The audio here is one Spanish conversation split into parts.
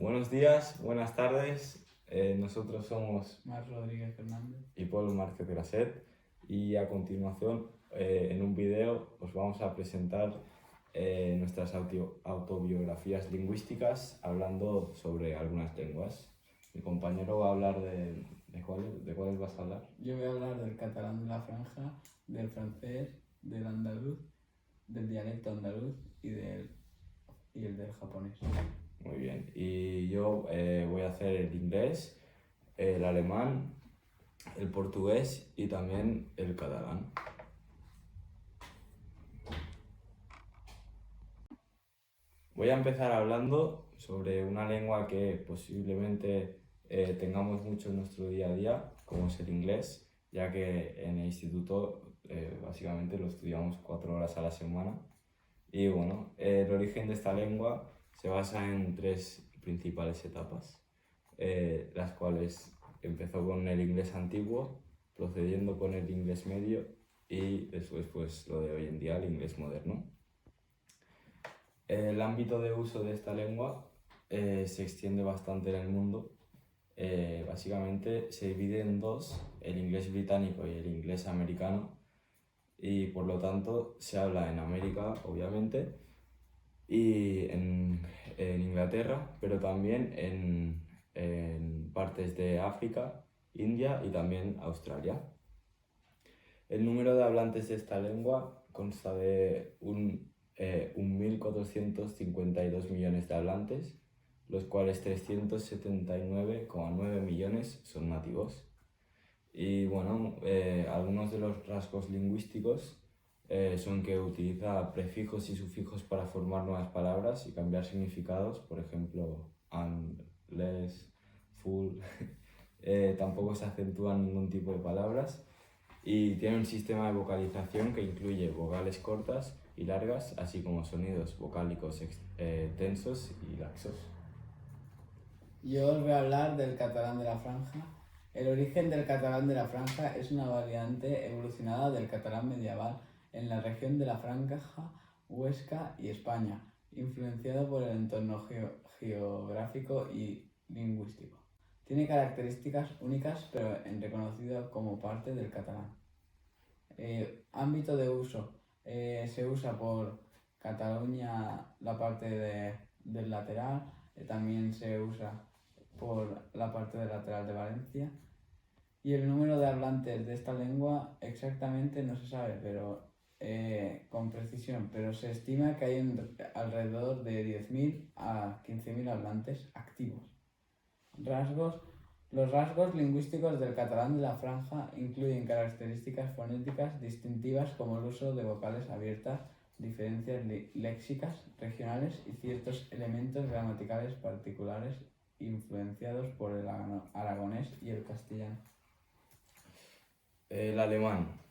Buenos días, buenas tardes. Nosotros somos Marc Rodríguez Fernández y Paul Márquez Graset y a continuación en un video os vamos a presentar nuestras autobiografías lingüísticas hablando sobre algunas lenguas. Mi compañero va a hablar ¿de cuáles vas a hablar? Yo voy a hablar del catalán de la franja, del francés, del andaluz, del dialecto andaluz y el del japonés. Muy bien. Y yo voy a hacer el inglés, el alemán, el portugués y también el catalán. Voy a empezar hablando sobre una lengua que posiblemente tengamos mucho en nuestro día a día, como es el inglés, ya que en el instituto básicamente lo estudiamos 4 horas a la semana. Y bueno, el origen de esta lengua se basa en 3 principales etapas, las cuales empezó con el inglés antiguo, procediendo con el inglés medio y después pues lo de hoy en día, el inglés moderno. El ámbito de uso de esta lengua se extiende bastante en el mundo. Básicamente se divide en dos, el inglés británico y el inglés americano, y por lo tanto se habla en América, obviamente, y en Inglaterra, pero también en partes de África, India y también Australia. El número de hablantes de esta lengua consta de 1.452 millones de hablantes, los cuales 379,9 millones son nativos. Y bueno, algunos de los rasgos lingüísticos son que utiliza prefijos y sufijos para formar nuevas palabras y cambiar significados, por ejemplo, and, less, full. Tampoco se acentúan ningún tipo de palabras y tiene un sistema de vocalización que incluye vocales cortas y largas, así como sonidos vocálicos tensos y laxos. Yo os voy a hablar del catalán de la franja. El origen del catalán de la franja es una variante evolucionada del catalán medieval en la región de la Franja, Huesca y España, influenciado por el entorno geográfico y lingüístico. Tiene características únicas, pero reconocido como parte del catalán. Ámbito de uso. Se usa por Cataluña la parte del lateral, también se usa por la parte del lateral de Valencia. Y el número de hablantes de esta lengua exactamente no se sabe, pero con precisión, pero se estima que hay alrededor de 10.000 a 15.000 hablantes activos. Los rasgos lingüísticos del catalán de la franja incluyen características fonéticas distintivas como el uso de vocales abiertas, diferencias léxicas regionales y ciertos elementos gramaticales particulares influenciados por el aragonés y el castellano. El alemán.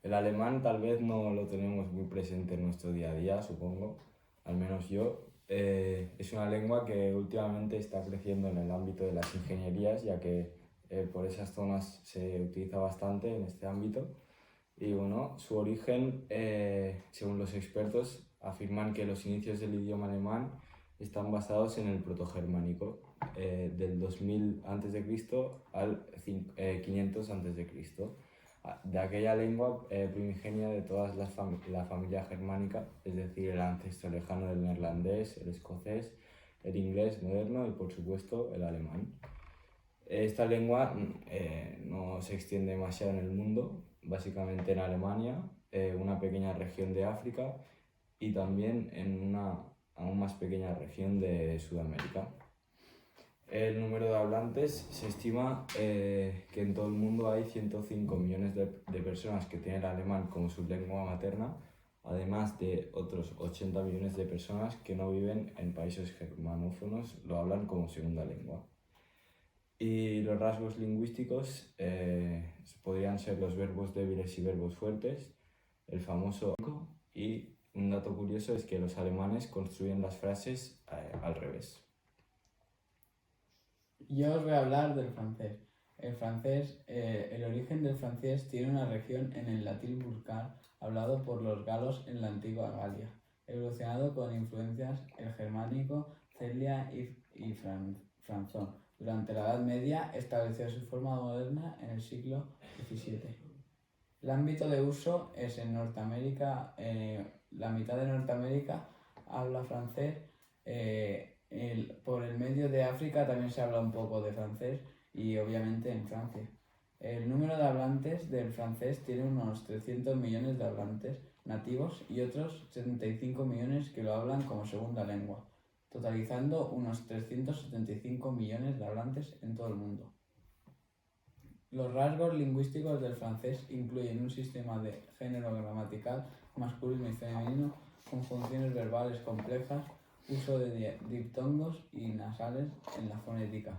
El alemán tal vez no lo tenemos muy presente en nuestro día a día, supongo, al menos yo. Es una lengua que últimamente está creciendo en el ámbito de las ingenierías, ya que por esas zonas se utiliza bastante en este ámbito. Y bueno, su origen, según los expertos, afirman que los inicios del idioma alemán están basados en el protogermánico, del 2000 a.C. al 500 a.C., de aquella lengua primigenia de toda la familia germánica, es decir, el ancestro lejano del neerlandés, el escocés, el inglés moderno y por supuesto el alemán. Esta lengua no se extiende demasiado en el mundo, básicamente en Alemania, una pequeña región de África y también en una aún más pequeña región de Sudamérica. El número de hablantes se estima que en todo el mundo hay 105 millones de personas que tienen el alemán como su lengua materna, además de otros 80 millones de personas que no viven en países germanófonos, lo hablan como segunda lengua. Y los rasgos lingüísticos podrían ser los verbos débiles y verbos fuertes, el famoso y un dato curioso es que los alemanes construyen las frases al revés. Yo os voy a hablar del francés. El origen del francés tiene una región en el latín vulgar hablado por los galos en la antigua Galia, evolucionado con influencias el germánico, celia y Franzón. Durante la Edad Media estableció su forma moderna en el siglo XVII. El ámbito de uso es en Norteamérica, la mitad de Norteamérica habla francés, por el medio de África también se habla un poco de francés y obviamente en Francia. El número de hablantes del francés tiene unos 300 millones de hablantes nativos y otros 75 millones que lo hablan como segunda lengua, totalizando unos 375 millones de hablantes en todo el mundo. Los rasgos lingüísticos del francés incluyen un sistema de género gramatical masculino y femenino, conjunciones verbales complejas, uso de diptongos y nasales en la fonética,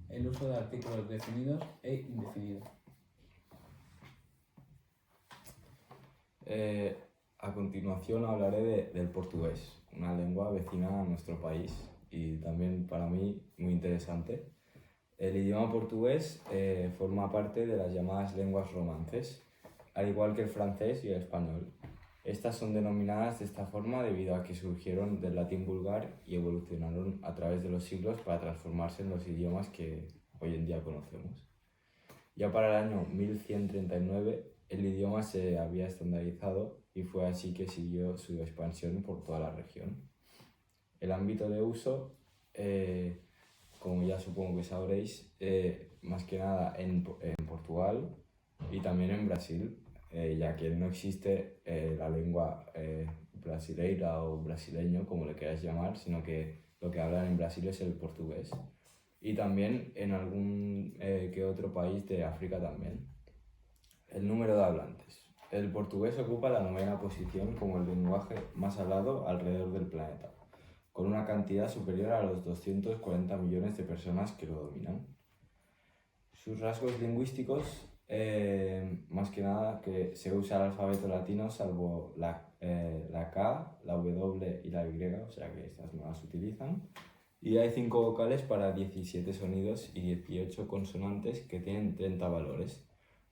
el uso de artículos definidos e indefinidos. A continuación hablaré del portugués, una lengua vecina a nuestro país y también para mí muy interesante. El idioma portugués forma parte de las llamadas lenguas romances, al igual que el francés y el español. Estas son denominadas de esta forma debido a que surgieron del latín vulgar y evolucionaron a través de los siglos para transformarse en los idiomas que hoy en día conocemos. Ya para el año 1139 el idioma se había estandarizado y fue así que siguió su expansión por toda la región. El ámbito de uso, como ya supongo que sabréis, más que nada en Portugal y también en Brasil, ya que no existe la lengua brasileira o brasileño, como le queráis llamar, sino que lo que hablan en Brasil es el portugués. Y también en algún que otro país de África también. El número de hablantes. El portugués ocupa la 9ª posición como el lenguaje más hablado alrededor del planeta, con una cantidad superior a los 240 millones de personas que lo dominan. Sus rasgos lingüísticos, más que nada que se usa el alfabeto latino salvo la K, la W y la Y, o sea que estas no las utilizan. Y hay 5 vocales para 17 sonidos y 18 consonantes que tienen 30 valores.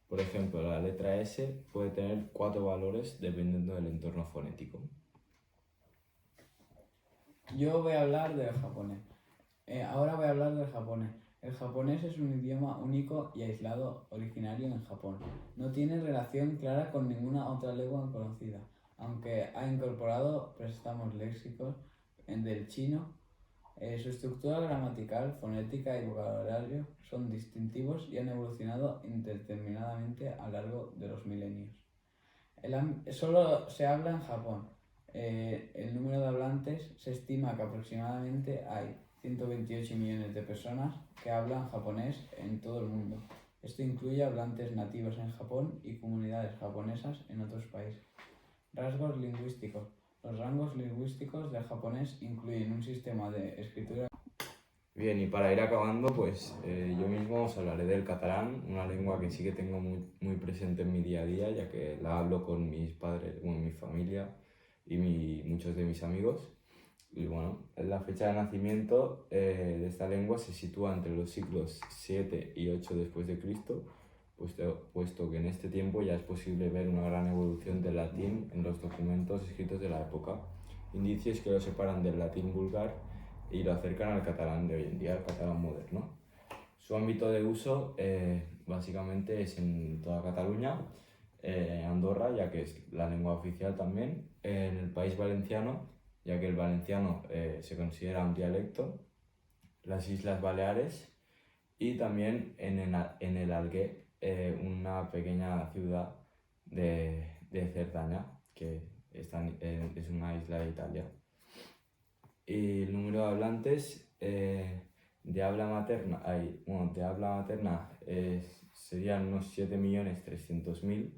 Por ejemplo, la letra S puede tener 4 valores dependiendo del entorno fonético. Yo voy a hablar del japonés. Ahora voy a hablar del japonés. El japonés es un idioma único y aislado, originario en Japón. No tiene relación clara con ninguna otra lengua conocida, aunque ha incorporado préstamos léxicos del chino. Su estructura gramatical, fonética y vocabulario son distintivos y han evolucionado indeterminadamente a lo largo de los milenios. Solo se habla en Japón. El número de hablantes se estima que aproximadamente hay 128 millones de personas que hablan japonés en todo el mundo. Esto incluye hablantes nativos en Japón y comunidades japonesas en otros países. Rasgos lingüísticos. Los rasgos lingüísticos del japonés incluyen un sistema de escritura. Bien, y para ir acabando, pues yo mismo os hablaré del catalán, una lengua que sí que tengo muy presente en mi día a día, ya que la hablo con mis padres, mi familia y muchos de mis amigos. Y bueno, la fecha de nacimiento de esta lengua se sitúa entre los siglos 7 y 8 después de Cristo, puesto que en este tiempo ya es posible ver una gran evolución del latín en los documentos escritos de la época, indicios que lo separan del latín vulgar y lo acercan al catalán de hoy en día, al catalán moderno. Su ámbito de uso básicamente es en toda Cataluña, Andorra, ya que es la lengua oficial también, en el País Valenciano, ya que el valenciano se considera un dialecto, las Islas Baleares y también en el Alguer, una pequeña ciudad de Cerdaña, que es una isla de Italia. Y el número de hablantes de habla materna, serían unos 7.300.000,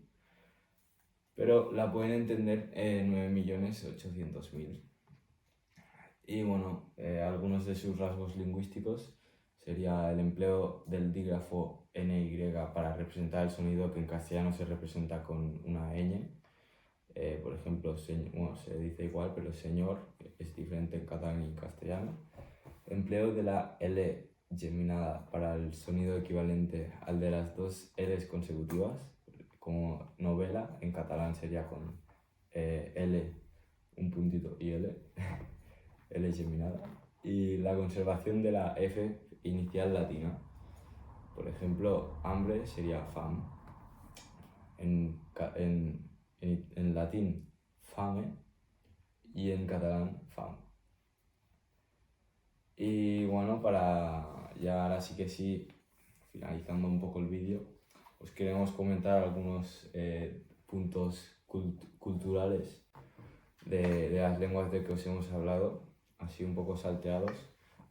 pero la pueden entender 9.800.000. Y bueno, algunos de sus rasgos lingüísticos sería el empleo del dígrafo NY para representar el sonido que en castellano se representa con una ñ. Por ejemplo, se dice igual, pero señor es diferente en catalán y en castellano. Empleo de la L geminada para el sonido equivalente al de las dos L's consecutivas, como novela, en catalán sería con L, un puntito y L, L geminada. y la conservación de la F inicial latina. Por ejemplo, hambre sería fam, en latín fame y en catalán fam. Y bueno, para ya ahora sí que sí, finalizando un poco el vídeo, os queremos comentar algunos puntos culturales de las lenguas de que os hemos hablado, así un poco salteados,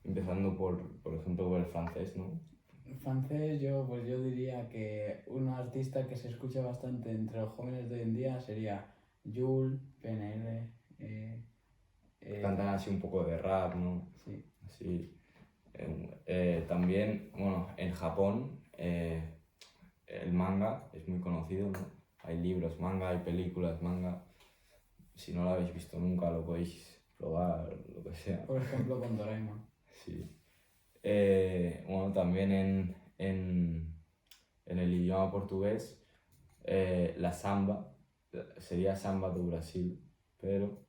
empezando por ejemplo por el francés, ¿no? En francés yo diría que un artista que se escucha bastante entre los jóvenes de hoy en día sería Jul, PNL. Cantan así un poco de rap, ¿no? Sí. Así. También, bueno, en Japón el manga es muy conocido, ¿no? Hay libros manga, hay películas manga. Si no lo habéis visto nunca, lo podéis probar, lo que sea. Por ejemplo, con Doraemon. Sí. Bueno, también en el idioma portugués, la samba sería samba do Brasil, pero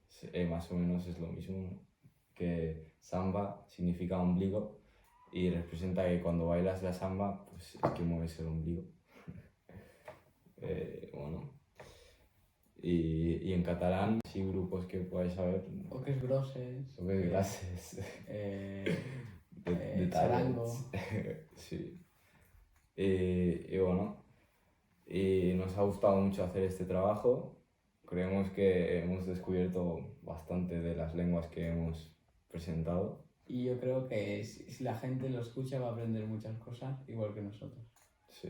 más o menos es lo mismo, ¿no? Que samba significa ombligo y representa que cuando bailas la samba, pues es que mueves el ombligo. Bueno. Y en catalán, sí, grupos que podáis saber. O que es grosses. O que es grases. De charango. Sí. Y bueno, y nos ha gustado mucho hacer este trabajo. Creemos que hemos descubierto bastante de las lenguas que hemos presentado. Y yo creo que si la gente lo escucha va a aprender muchas cosas, igual que nosotros. Sí.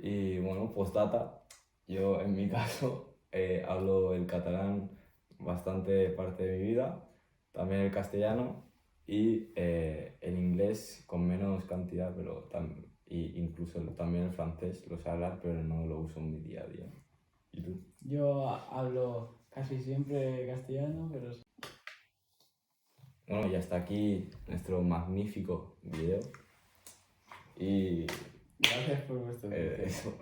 Y bueno, postdata, yo en mi caso hablo el catalán bastante parte de mi vida, también el castellano y el inglés con menos cantidad, pero incluso también el francés lo sé hablar, pero no lo uso en mi día a día. ¿Y tú? Yo hablo casi siempre castellano, pero... Bueno, y hasta aquí nuestro magnífico video. Y Gracias por vuestro tiempo. eso.